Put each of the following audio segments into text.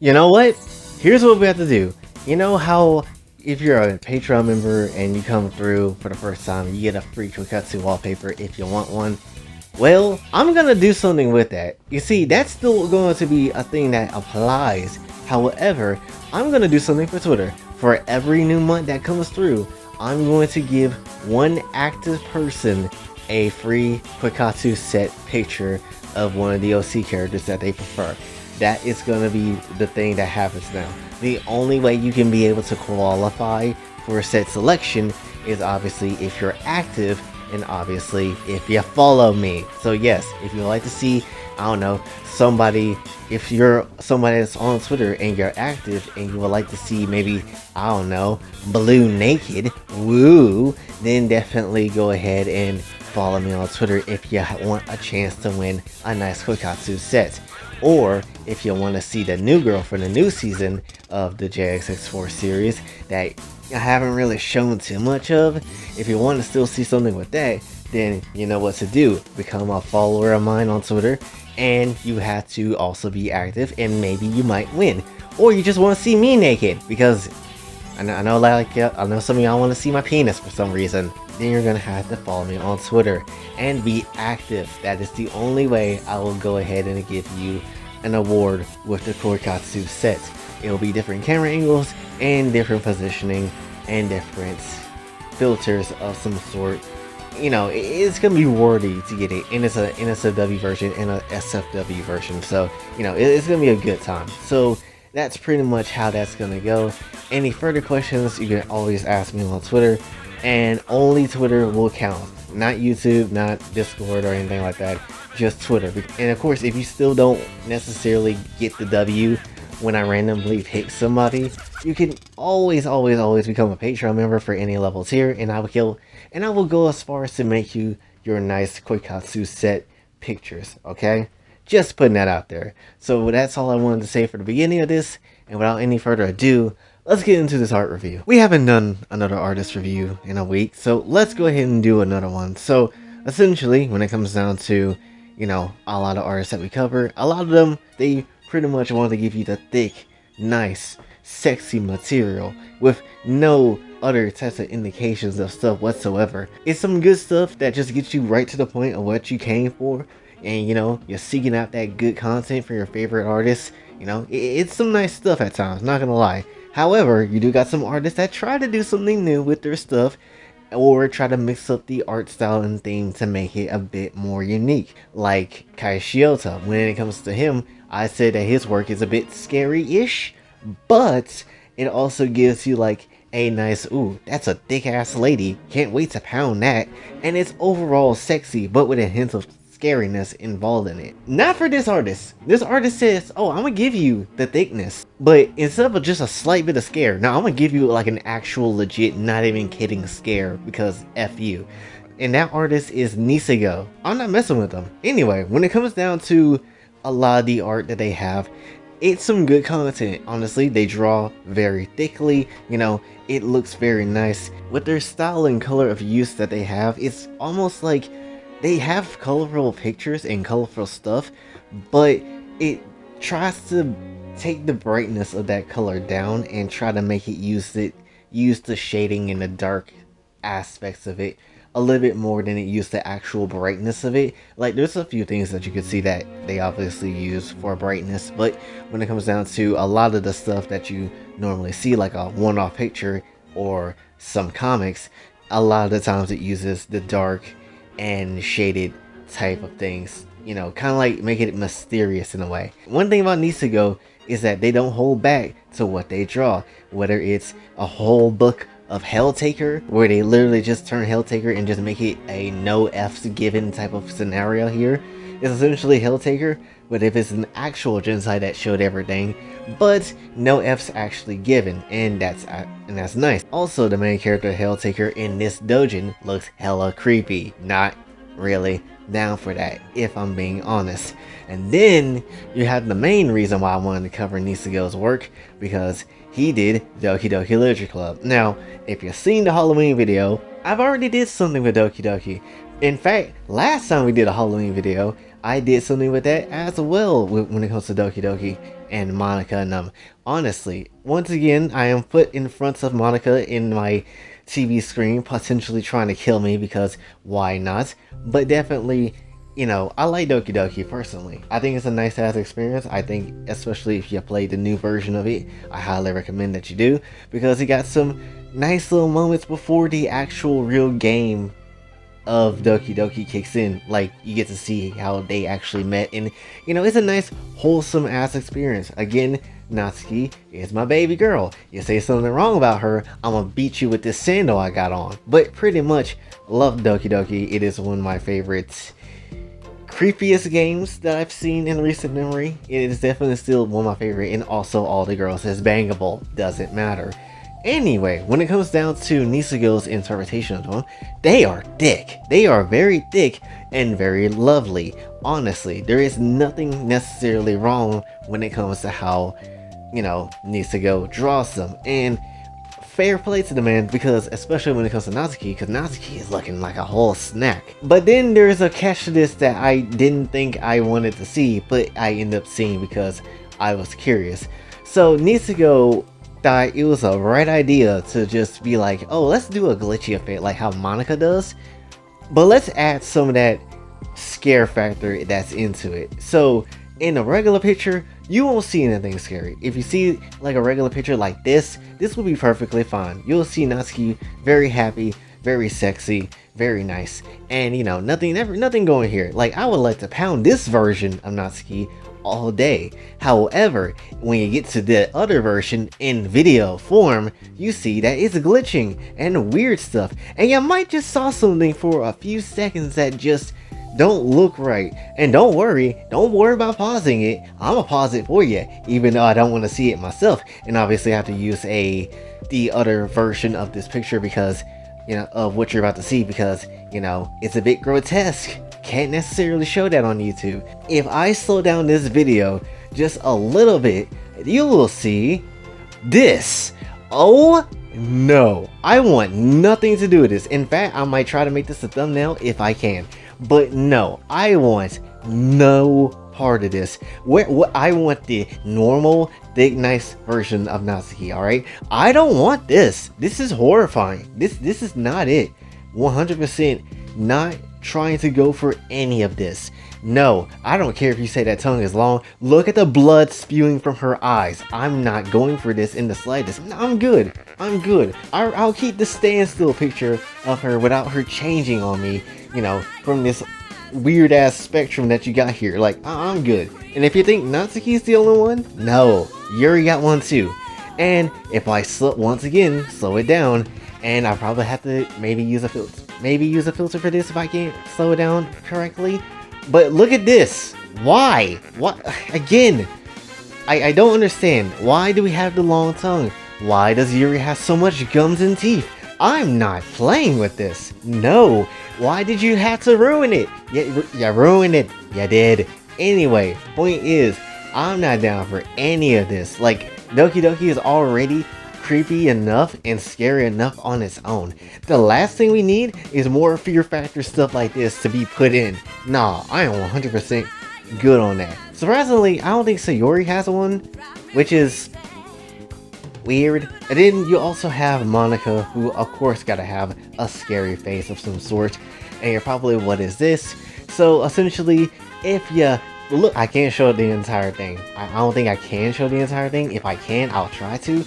You know what? Here's what we have to do. You know how if you're a Patreon member and you come through for the first time, you get a free Kokatsu wallpaper if you want one? Well, I'm gonna do something with that. You see, that's still going to be a thing that applies. However, I'm gonna do something for Twitter. For every new month that comes through, I'm going to give one active person a free Kokatsu set picture of one of the OC characters that they prefer. That is going to be the thing that happens now. The only way you can be able to qualify for a set selection is obviously if you're active and obviously if you follow me. So yes, if you like to see, I don't know, somebody, if you're somebody that's on Twitter and you're active and you would like to see maybe, I don't know, Blue naked, woo, then definitely go ahead and follow me on Twitter if you want a chance to win a nice Kokatsu set. Or if you want to see the new girl for the new season of the JXX4 series that I haven't really shown too much of, if you want to still see something with that, then you know what to do. Become a follower of mine on Twitter, and you have to also be active, and maybe you might win. Or you just want to see me naked, because I know some of y'all want to see my penis for some reason. Then you're gonna have to follow me on Twitter and be active. That is the only way I will go ahead and give you an award with the Koikatsu set. It will be different camera angles and different positioning and different filters of some sort. You know, it's gonna be worthy to get it, and it's a NSFW version and a SFW version. So you know, it's gonna be a good time. So that's pretty much how that's gonna go. Any further questions, you can always ask me on Twitter, and only Twitter will count. Not YouTube, not Discord or anything like that, just Twitter. And of course, if you still don't necessarily get the W when I randomly pick somebody, you can always become a Patreon member for any level tier, and I will go as far as to make you your nice Koikatsu set pictures, okay? Just putting that out there. So that's all I wanted to say for the beginning of this, and without any further ado, let's get into this art review. We haven't done another artist review in a week, so let's go ahead and do another one. So essentially, when it comes down to, you know, a lot of artists that we cover, a lot of them, they pretty much want to give you the thick, nice, sexy material with no other types of indications of stuff whatsoever. It's some good stuff that just gets you right to the point of what you came for, and you know, you're seeking out that good content for your favorite artists. You know, it's some nice stuff at times, not gonna lie. However, you do got some artists that try to do something new with their stuff, or try to mix up the art style and theme to make it a bit more unique. Like Kai Shiota, when it comes to him, I said that his work is a bit scary-ish, but it also gives you like a nice, ooh, that's a thick ass lady, can't wait to pound that, and it's overall sexy but with a hint of scariness involved in it. Not for this artist. This artist says, oh, I'm gonna give you the thickness, but instead of just a slight bit of scare, now I'm gonna give you like an actual legit, not even kidding scare, because F you. And that artist is Nisego. I'm not messing with them. Anyway, when it comes down to a lot of the art that they have, it's some good content. Honestly, they draw very thickly, you know, it looks very nice. With their style and color of use that they have, it's almost like they have colorful pictures and colorful stuff, but it tries to take the brightness of that color down and try to make it use the shading and the dark aspects of it a little bit more than it used the actual brightness of it. Like, there's a few things that you could see that they obviously use for brightness, but when it comes down to a lot of the stuff that you normally see, like a one-off picture or some comics, a lot of the times it uses the dark and shaded type of things, you know, kind of like making it mysterious in a way. One thing about Nisego is that they don't hold back to what they draw, whether it's a whole book of Helltaker, where they literally just turn Helltaker and just make it a no F's given type of scenario here. It's essentially Helltaker, but if it's an actual genocide that showed everything, but no F's actually given, and that's nice. Also, the main character Helltaker in this doujin looks hella creepy. Not really down for that, if I'm being honest. And then you have the main reason why I wanted to cover Nisego's work, because he did Doki Doki Literature Club. Now, if you've seen the Halloween video, I've already did something with Doki Doki. In fact, last time we did a Halloween video, I did something with that as well when it comes to Doki Doki. and Monica and them. Honestly, once again, I am put in front of Monica in my TV screen, potentially trying to kill me because why not? But definitely, I like Doki Doki personally. I think it's a nice ass experience. I think, especially if you play the new version of it, I highly recommend that you do because it got some nice little moments before the actual real game of Doki Doki kicks in. Like, you get to see how they actually met, and it's a nice wholesome ass experience. Again, Natsuki is my baby girl. You say something wrong about her, I'm gonna beat you with this sandal I got on. But pretty much love Doki Doki. It is one of my favorites, creepiest games that I've seen in recent memory. It is definitely still one of my favorite, and also all the girls is bangable, doesn't matter. Anyway, when it comes down to Nisego's interpretation of them, they are thick. They are very thick and very lovely. Honestly, there is nothing necessarily wrong when it comes to how, Nisego draws them. And fair play to the man, because especially when it comes to Natsuki, because Natsuki is looking like a whole snack. But then there's a catch to this that I didn't think I wanted to see, but I ended up seeing because I was curious. So Nisego thought it was a right idea to just be like, oh, let's do a glitchy effect like how Monica does, but let's add some of that scare factor that's into it. So in a regular picture, you won't see anything scary. If you see like a regular picture like this will be perfectly fine. You'll see Natsuki very happy, very sexy, very nice, and nothing going here. Like, I would like to pound this version of Natsuki all day. However, when you get to the other version in video form, you see that it's glitching and weird stuff, and you might just saw something for a few seconds that just don't look right. And don't worry about pausing it. I'm gonna pause it for you, even though I don't want to see it myself, and obviously I have to use the other version of this picture because of what you're about to see, because it's a bit grotesque. Can't necessarily show that on YouTube. If I slow down this video just a little bit, you will see this. Oh no, I want nothing to do with this. In fact, I might try to make this a thumbnail if I can, but no, I want no part of this. What I want the normal, thick, nice version of Natsuki. All right, I don't want this. This is horrifying. This is not it. 100% not trying to go for any of this. No, I don't care if you say that tongue is long. Look at the blood spewing from her eyes. I'm not going for this in the slightest. I'm good. I'll keep the standstill picture of her without her changing on me, from this weird ass spectrum that you got here. Like, I'm good. And if you think Natsuki's the only one, no, Yuri got one too. And if I once again slow it down, and I probably have to maybe use a filter for this if I can't slow it down correctly. But look at this. Why? What? Again, I don't understand. Why do we have the long tongue? Why does Yuri have so much gums and teeth? I'm not playing with this. No. Why did you have to ruin it? You ruined it. You did. Anyway, point is, I'm not down for any of this. Like, Doki Doki is already creepy enough and scary enough on its own. The last thing we need is more fear factor stuff like this to be put in. Nah, I am 100% good on that. Surprisingly, I don't think Sayori has one, which is weird. And then you also have Monica, who of course gotta have a scary face of some sort. And you're probably, what is this? So essentially, if you look, I can't show the entire thing. I don't think I can show the entire thing. If I can, I'll try to.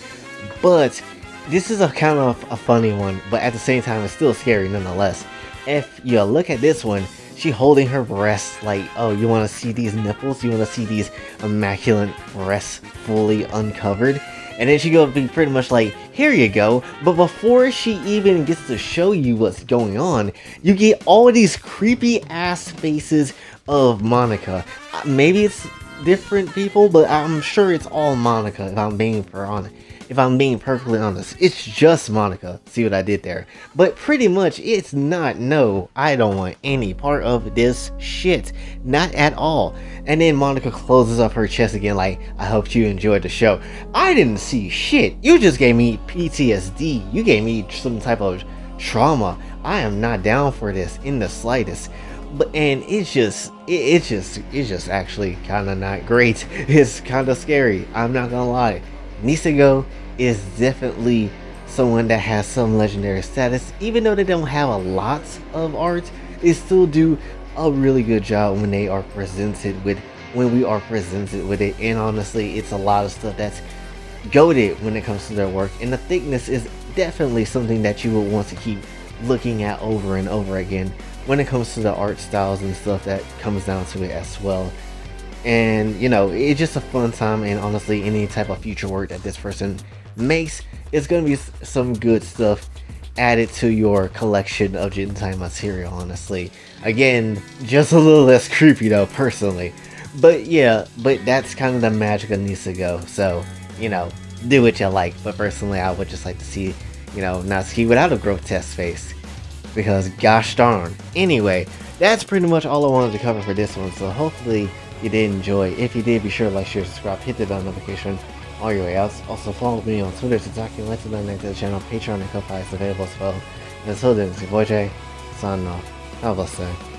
But this is a kind of a funny one, but at the same time it's still scary nonetheless. If you look at this one, she holding her breasts like, oh, you want to see these nipples? You want to see these immaculate breasts fully uncovered? And then she gonna be pretty much like, here you go. But before she even gets to show you what's going on, you get all these creepy ass faces of Monica. Maybe it's different people, but I'm sure it's all Monica, if I'm being perfectly honest. It's just Monica. See what I did there? But pretty much it's not. No, I don't want any part of this shit. Not at all. And then Monica closes up her chest again like, I hope you enjoyed the show. I didn't see shit. You just gave me PTSD. You gave me some type of trauma. I am not down for this in the slightest. But and it's just actually kind of not great. It's kind of scary. I'm not gonna lie. Nisego is definitely someone that has some legendary status. Even though they don't have a lot of art, they still do a really good job when they are presented with when we are presented with it. And honestly, it's a lot of stuff that's goated when it comes to their work. And the thickness is definitely something that you will want to keep looking at over and over again when it comes to the art styles and stuff that comes down to it as well. And you know, it's just a fun time, and honestly any type of future work that this person makes is going to be some good stuff added to your collection of Gentai material. Honestly, again, just a little less creepy though personally, but yeah, but that's kind of the magic of Nisego. So you know, do what you like, but personally I would just like to see, you know, Natsuki without a grotesque face, because gosh darn. Anyway, that's pretty much all I wanted to cover for this one, so hopefully you did enjoy. If you did, be sure to like, share, subscribe, hit the bell notification on your way out. Also follow me on Twitter, TikTok, and like to donate to the channel. Patreon and Ko-Fi is available as well. And until then, it's your boy Jay, signing off. Have a blessed day.